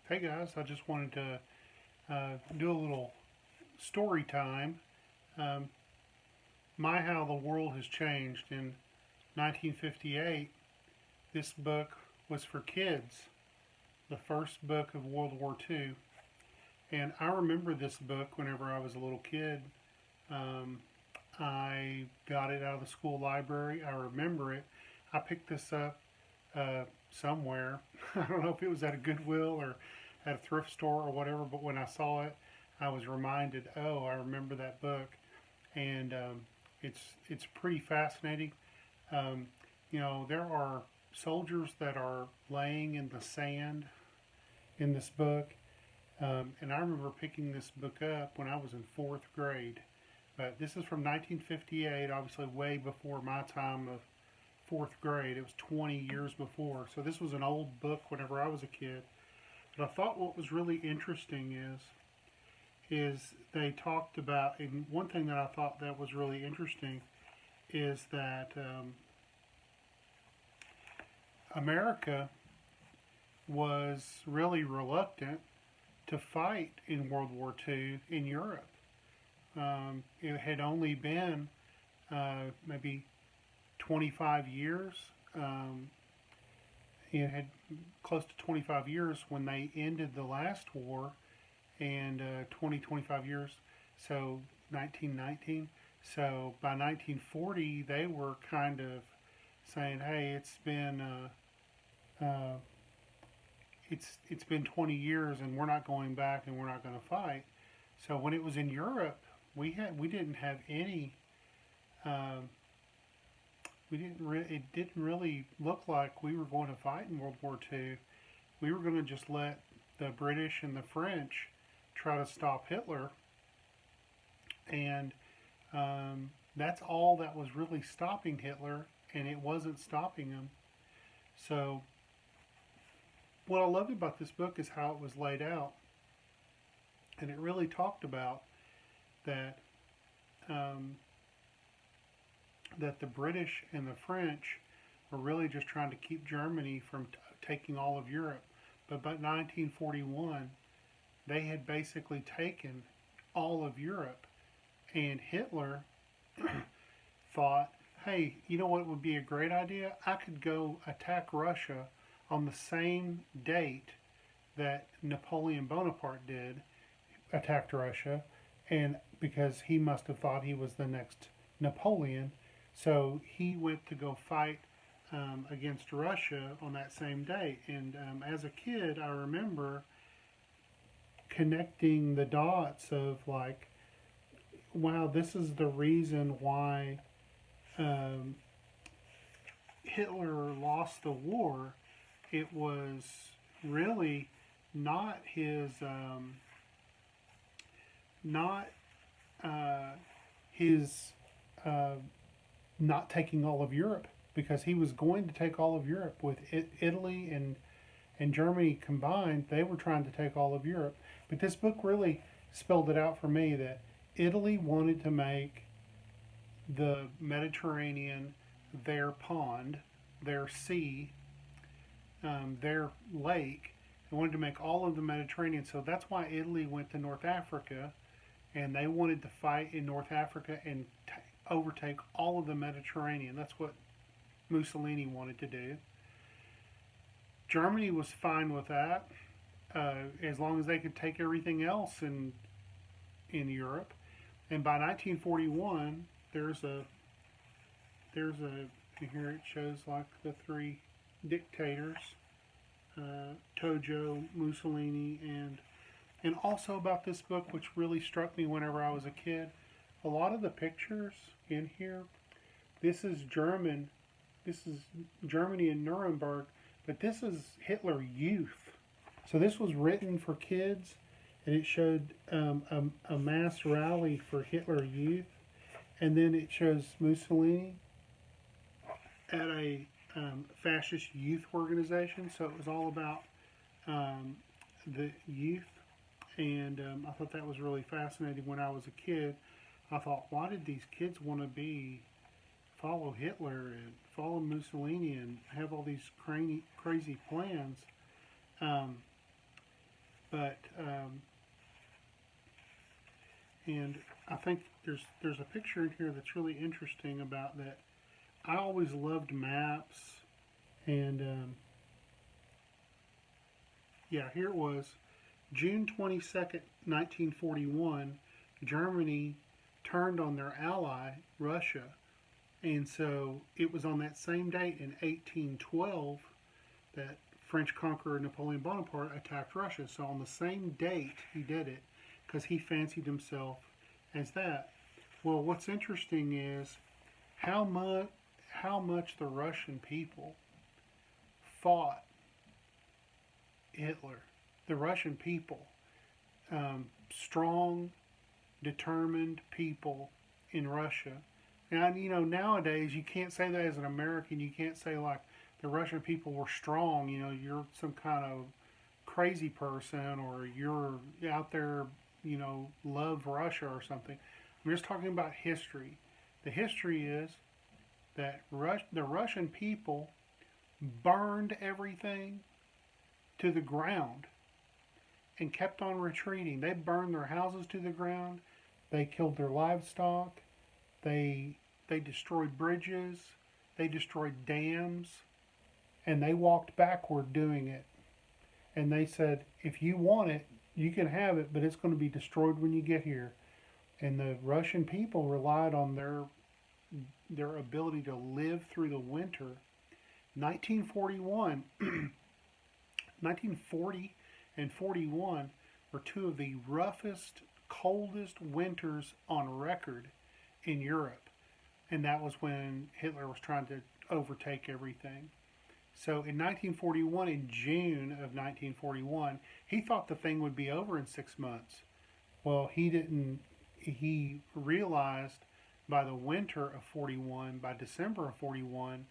Hey guys, I just wanted to do a little story time. Um, How the World Has Changed. In 1958, this book was for kids, the first book of World War II. And I remember this book whenever I was a little kid. Um, I got it out of the school library. I remember it. I picked this up uh, somewhere. I don't know if it was at a Goodwill or at a thrift store or whatever, but when I saw it, I was reminded, oh, I remember that book, and it's pretty fascinating. Um, there are soldiers that are laying in the sand in this book, and I remember picking this book up when I was in fourth grade. But this is from 1958, obviously way before my time of fourth grade. It was 20 years before. So this was an old book whenever I was a kid. But I thought what was really interesting is they talked about, and one thing that I thought that was really interesting is that America was really reluctant to fight in World War II in Europe. It had only been maybe 25 years. Um, it had close to 25 years when they ended the last war, and 25 years, so 1919. So by 1940, they were kind of saying, "Hey, uh, it's been 20 years, and we're not going back, and we're not going to fight." So when it was in Europe, we didn't have any. Um, it didn't really look like we were going to fight in World War II. We were going to just let the British and the French try to stop Hitler, and that's all that was really stopping Hitler, and it wasn't stopping him. So, what I loved about this book is how it was laid out, and it really talked about that um, that the British and the French were really just trying to keep Germany from taking all of Europe. But by 1941, they had basically taken all of Europe, and Hitler thought, hey, you know what would be a great idea? I could go attack Russia on the same date that Napoleon Bonaparte did, attacked Russia, and because he must have thought he was the next Napoleon, so he went to go fight against Russia on that same day. And as a kid, I remember connecting the dots of like, wow, this is the reason why um, Hitler lost the war. It was really not not uh, his uh, not taking all of Europe, because he was going to take all of Europe with Italy and Germany combined. They were trying to take all of Europe. But this book really spelled it out for me that Italy wanted to make the Mediterranean their pond, their sea, their lake. They wanted to make all of the Mediterranean. So that's why Italy went to North Africa, and they wanted to fight in North Africa and overtake all of the Mediterranean. That's what Mussolini wanted to do. Germany was fine with that, as long as they could take everything else in Europe. And by 1941, there's a here it shows like the three dictators, Tojo, Mussolini, and also about this book, which really struck me whenever I was a kid. A lot of the pictures in here, this is German, this is Germany and Nuremberg, but this is Hitler Youth. So this was written for kids, and it showed a mass rally for Hitler Youth, and then it shows Mussolini at a fascist youth organization. So it was all about the youth, and I thought that was really fascinating when I was a kid. I thought, why did these kids want to follow Hitler and follow Mussolini and have all these crazy plans? Um, But and I think there's a picture in here that's really interesting about that. I always loved maps, and yeah, here it was, June 22nd, 1941. Germany turned on their ally, Russia, and so it was on that same date in 1812 that French conqueror Napoleon Bonaparte attacked Russia. So on the same date he did it because he fancied himself as that. Well, what's interesting is how much the Russian people fought Hitler. The Russian people, strong, determined people in Russia. And nowadays you can't say that as an American. You can't say like the Russian people were strong. You're some kind of crazy person, or you're out there, love Russia or something. I'm just talking about history. The history is that the Russian people burned everything to the ground and kept on retreating. They burned their houses to the ground. They killed their livestock. They destroyed bridges. They destroyed dams. And they walked backward doing it. And they said, if you want it, you can have it, but it's going to be destroyed when you get here. And the Russian people relied on their ability to live through the winter. 1941, 1940 and 41 were two of the roughest, coldest winters on record in Europe. And that was when Hitler was trying to overtake everything. So in 1941, in June of 1941, he thought the thing would be over in 6 months. Well, he didn't. He realized by the winter of 41, by December of 41,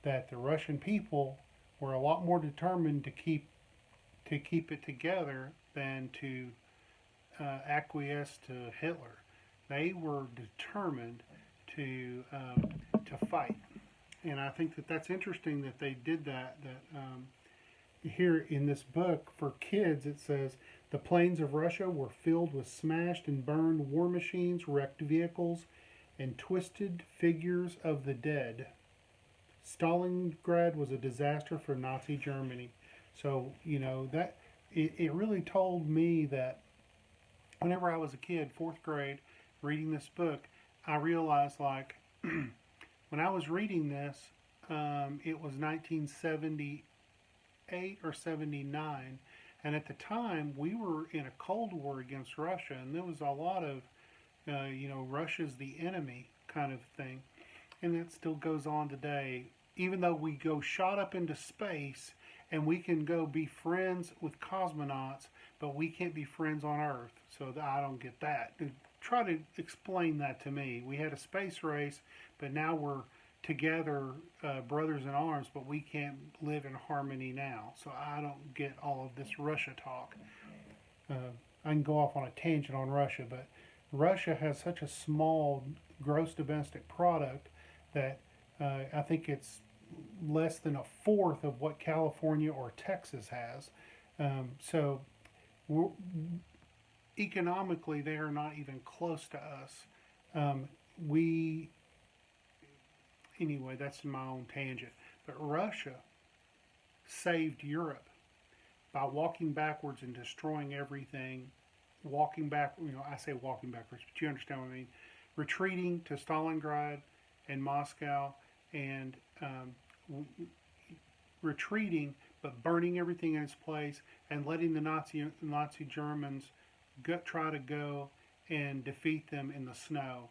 that the Russian people were a lot more determined to keep it together than to acquiesce to Hitler. They were determined to fight, and I think that that's interesting that they did that. Here in this book for kids, it says the plains of Russia were filled with smashed and burned war machines, wrecked vehicles, and twisted figures of the dead. Stalingrad was a disaster for Nazi Germany. So, that it really told me that whenever I was a kid, fourth grade, reading this book, I realized like when I was reading this, it was 1978 or 79. And at the time, we were in a Cold War against Russia, and there was a lot of, Russia's the enemy kind of thing. And that still goes on today. Even though we go shot up into space and we can go be friends with cosmonauts, but we can't be friends on Earth. So I don't get that. Try to explain that to me. We had a space race, but now we're together, brothers in arms, but we can't live in harmony now. So I don't get all of this Russia talk. I can go off on a tangent on Russia, but Russia has such a small gross domestic product that I think it's less than a fourth of what California or Texas has. So economically, they are not even close to us. Anyway, that's my own tangent. But Russia saved Europe by walking backwards and destroying everything. Walking back, I say walking backwards, but you understand what I mean. Retreating to Stalingrad and Moscow, and retreating, but burning everything in its place, and letting the Nazi Germans try to go and defeat them in the snow.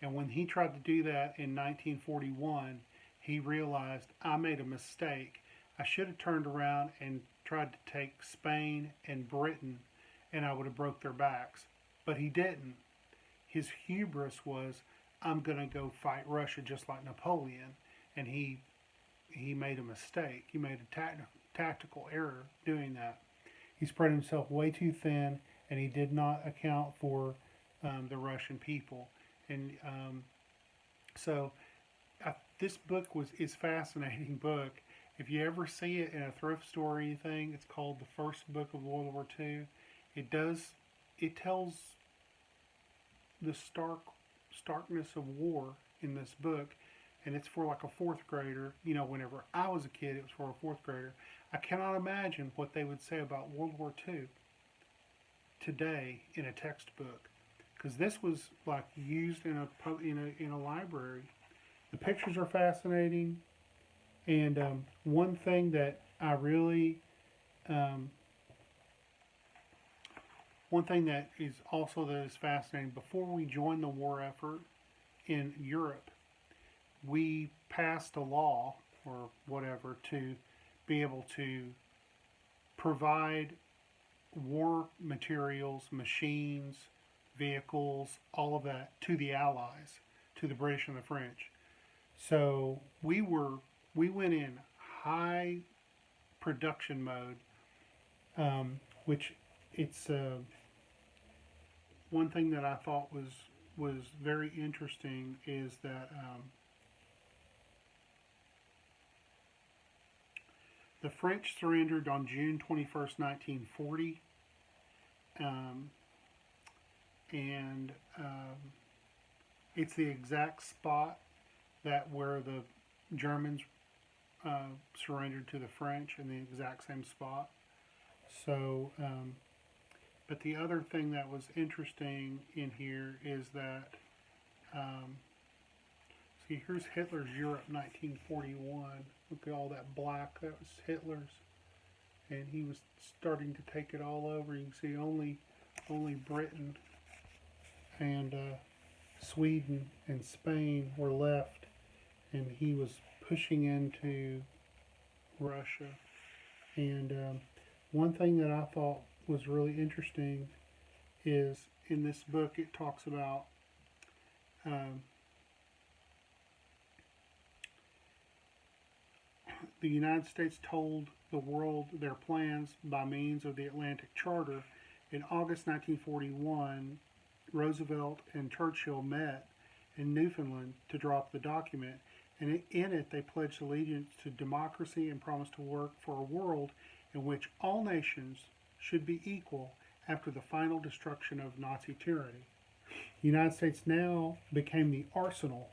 And when he tried to do that in 1941, he realized, I made a mistake. I should have turned around and tried to take Spain and Britain, and I would have broke their backs. But he didn't. His hubris was, I'm going to go fight Russia just like Napoleon. And he made a mistake. He made a tactical error doing that. He spread himself way too thin, and he did not account for the Russian people. And so this book is a fascinating book, If you ever see it in a thrift store or anything, it's called the First Book of World War II. It does. It tells the starkness of war in this book, and it's for like a fourth grader. You know, whenever I was a kid, it was for a fourth grader. I cannot imagine what they would say about World War II today in a textbook, because this was like used in a library. The pictures are fascinating, and one thing that I really um, one thing that is fascinating. Before we joined the war effort in Europe, we passed a law or whatever to be able to provide war materials, machines, vehicles, all of that to the Allies, to the British and the French. So we went in high production mode, which it's one thing that I thought was very interesting is that the French surrendered on June 21st, 1940, um, and it's the exact spot that where the Germans surrendered to the French, in the exact same spot. So, but the other thing that was interesting in here is that, um, see, here's Hitler's Europe 1941. Look at all that black, that was Hitler's. And he was starting to take it all over. You can see only Britain and Sweden and Spain were left. And he was pushing into Russia. And one thing that I thought was really interesting is in this book it talks about the United States told the world their plans by means of the Atlantic Charter. In August 1941, Roosevelt and Churchill met in Newfoundland to drop the document, and in it they pledged allegiance to democracy and promised to work for a world in which all nations should be equal after the final destruction of Nazi tyranny. The United States now became the arsenal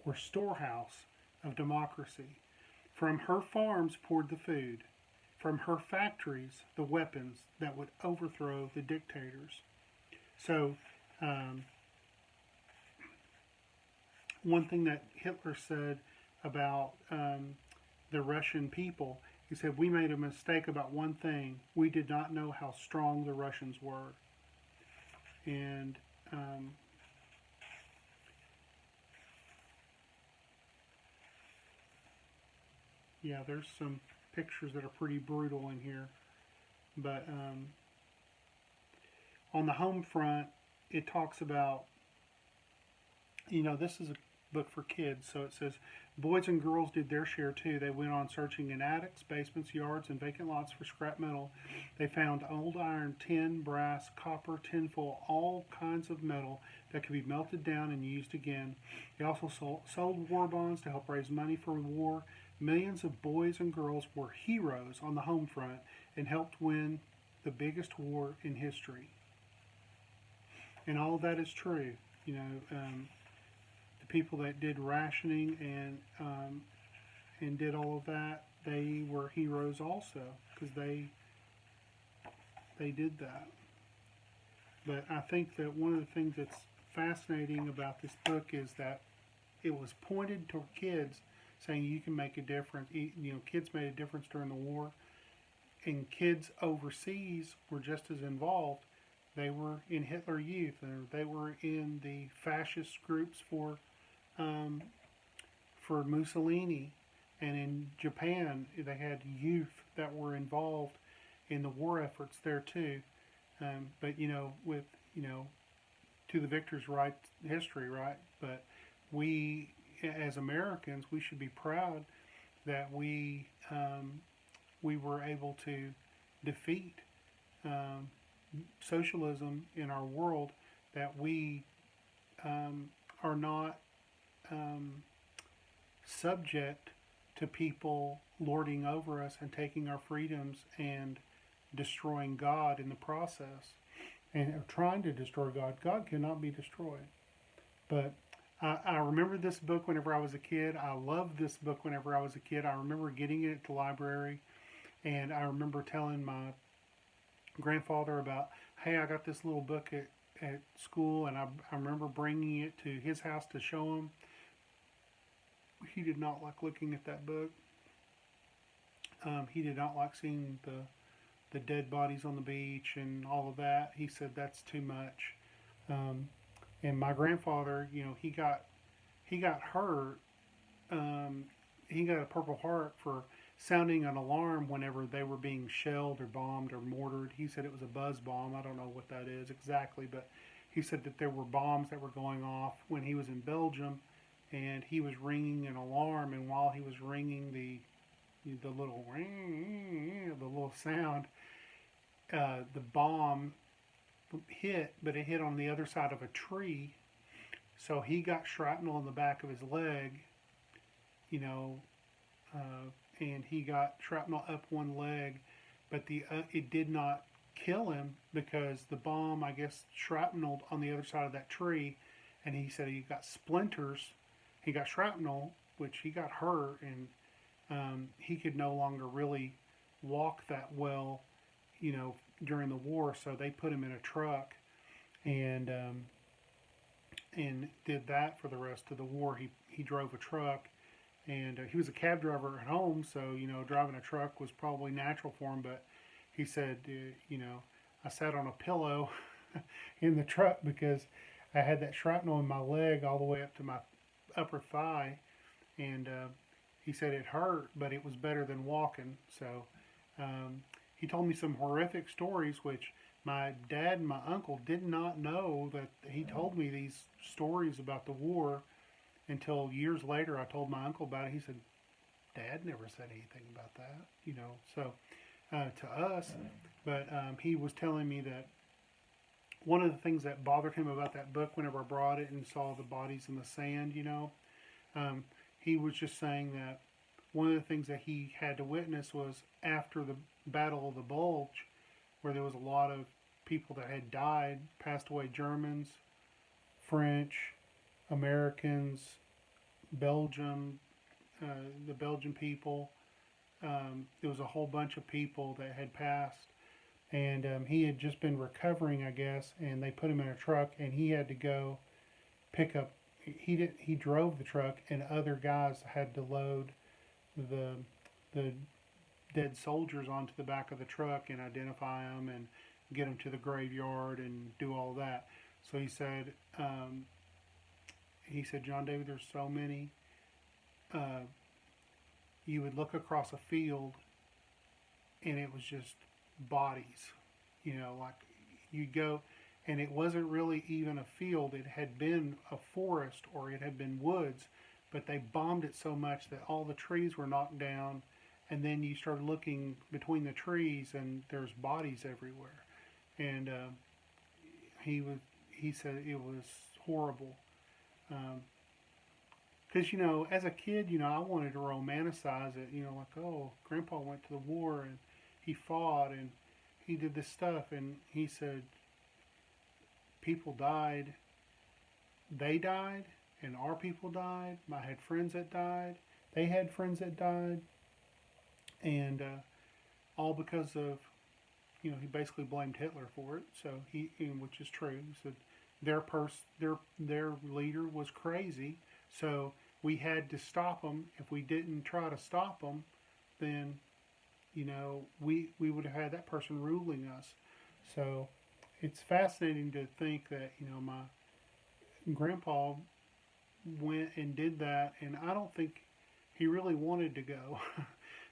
or storehouse of democracy. From her farms poured the food, from her factories the weapons that would overthrow the dictators. So, one thing that Hitler said about the Russian people, he said, "We made a mistake about one thing. We did not know how strong the Russians were." And yeah, there's some pictures that are pretty brutal in here. But on the home front, it talks about, this is a book for kids, so it says, boys and girls did their share too. They went on searching in attics, basements, yards, and vacant lots for scrap metal. They found old iron, tin, brass, copper, tinfoil, all kinds of metal that could be melted down and used again. They also sold war bonds to help raise money for war. Millions of boys and girls were heroes on the home front and helped win the biggest war in history. And all of that is true. The people that did rationing and did all of that, they were heroes also, because they did that. But I think that one of the things that's fascinating about this book is that it was pointed to kids, saying you can make a difference. Kids made a difference during the war, and kids overseas were just as involved. They were in Hitler Youth, or they were in the fascist groups for Mussolini, and in Japan they had youth that were involved in the war efforts there too. But with to the victor's right history, right? But we, as Americans, we should be proud that we were able to defeat socialism in our world, that we are not subject to people lording over us and taking our freedoms and destroying God in the process, and trying to destroy God. God cannot be destroyed. But I remember this book whenever I was a kid. I loved this book whenever I was a kid. I remember getting it at the library, and I remember telling my grandfather about, hey, I got this little book at school, and I remember bringing it to his house to show him. He did not like looking at that book. He did not like seeing the dead bodies on the beach and all of that. He said that's too much. Um, and my grandfather, he got hurt. Um, he got a Purple Heart for sounding an alarm whenever they were being shelled or bombed or mortared. He said it was a buzz bomb. I don't know what that is exactly, but he said that there were bombs that were going off when he was in Belgium, and he was ringing an alarm. And while he was ringing the little ring, the little sound, the bomb hit, but it hit on the other side of a tree. So he got shrapnel in the back of his leg, you know, and he got shrapnel up one leg, but it did not kill him because the bomb, I guess, shrapneled on the other side of that tree, and he said he got splinters. He got shrapnel, which he got hurt, and he could no longer really walk that well, during the war. So they put him in a truck, and did that for the rest of the war. He drove a truck, and he was a cab driver at home, so driving a truck was probably natural for him. But he said, I sat on a pillow in the truck because I had that shrapnel in my leg all the way up to my upper thigh, and he said it hurt, but it was better than walking. So he told me some horrific stories, which my dad and my uncle did not know that he told me these stories about the war until years later. I told my uncle about it. He said, Dad never said anything about that, so to us. But he was telling me that one of the things that bothered him about that book whenever I brought it and saw the bodies in the sand, he was just saying that one of the things that he had to witness was after the Battle of the Bulge, where there was a lot of people that had died, passed away, Germans, French, Americans, Belgium, the Belgian people. There was a whole bunch of people that had passed, and he had just been recovering, I guess, and they put him in a truck, and he had to go pick up. He drove the truck, and other guys had to load the dead soldiers onto the back of the truck and identify them and get them to the graveyard and do all that. So he said, John David, there's so many. You would look across a field, and it was just bodies. Like you'd go, and it wasn't really even a field. It had been a forest or it had been woods, but they bombed it so much that all the trees were knocked down, and then you started looking between the trees, and there's bodies everywhere. And he said it was horrible. Because, as a kid, I wanted to romanticize it, like, oh, Grandpa went to the war and he fought and he did this stuff. And he said, people died. They died, and our people died. I had friends that died. They had friends that died. And all because of, he basically blamed Hitler for it. So which is true. He said their leader was crazy. So we had to stop them. If we didn't try to stop them, then, we would have had that person ruling us. So it's fascinating to think that, my grandpa went and did that, and I don't think he really wanted to go,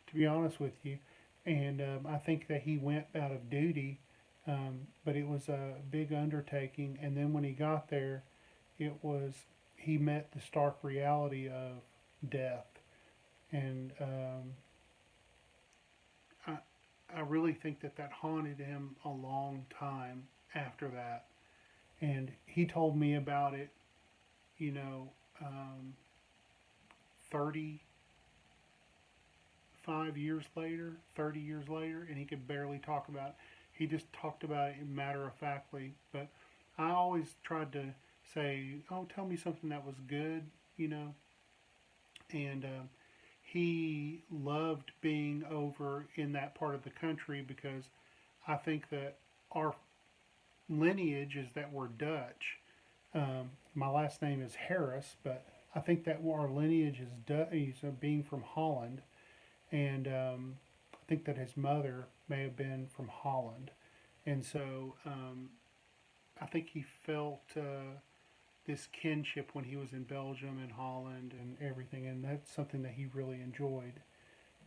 to be honest with you. And I think that he went out of duty, but it was a big undertaking. And then when he got there, he met the stark reality of death. And I really think that haunted him a long time after that. And he told me about it, 35 25 years later, 30 years later, and he could barely talk about it. He just talked about it matter of factly. But I always tried to say, "Oh, tell me something that was good," you know. And he loved being over in that part of the country because I think that our lineage is that we're Dutch. My last name is Harris, but I think that our lineage is Dutch, being from Holland, and I think that his mother may have been from Holland, and so I think he felt this kinship when he was in Belgium and Holland and everything, and that's something that he really enjoyed.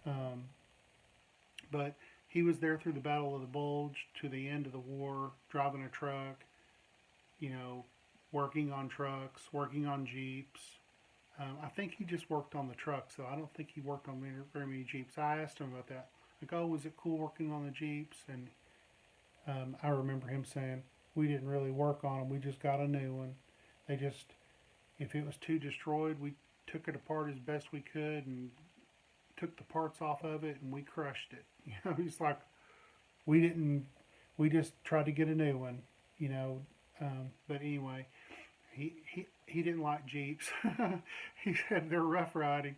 Um, but he was there through the Battle of the Bulge to the end of the war, driving a truck, you know, working on trucks, working on Jeeps. I think he just worked on the trucks, though. I don't think he worked on very many Jeeps. I asked him about that. Like, oh, was it cool working on the Jeeps? And I remember him saying, we didn't really work on them. We just got a new one. They just, if it was too destroyed, we took it apart as best we could and took the parts off of it and we crushed it. You know, he's like, we didn't, we just tried to get a new one, you know. But anyway, he didn't like Jeeps. He said they're rough riding.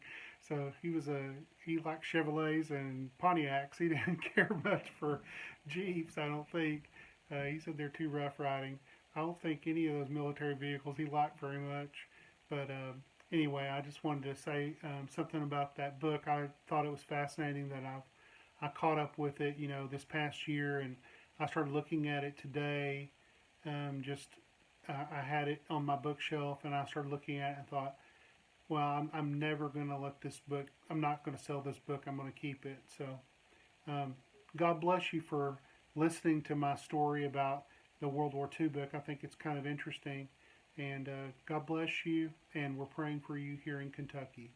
So he liked Chevrolets and Pontiacs. He didn't care much for Jeeps, I don't think. He said they're too rough riding. I don't think any of those military vehicles he liked very much. But anyway, I just wanted to say something about that book. I thought it was fascinating that I caught up with it, you know, this past year, and I started looking at it today. Just I had it on my bookshelf, and I started looking at it and thought, well, I'm never going to let this book. I'm not going to sell this book. I'm going to keep it. So, God bless you for listening to my story about the World War II book. I think it's kind of interesting. And God bless you, and we're praying for you here in Kentucky.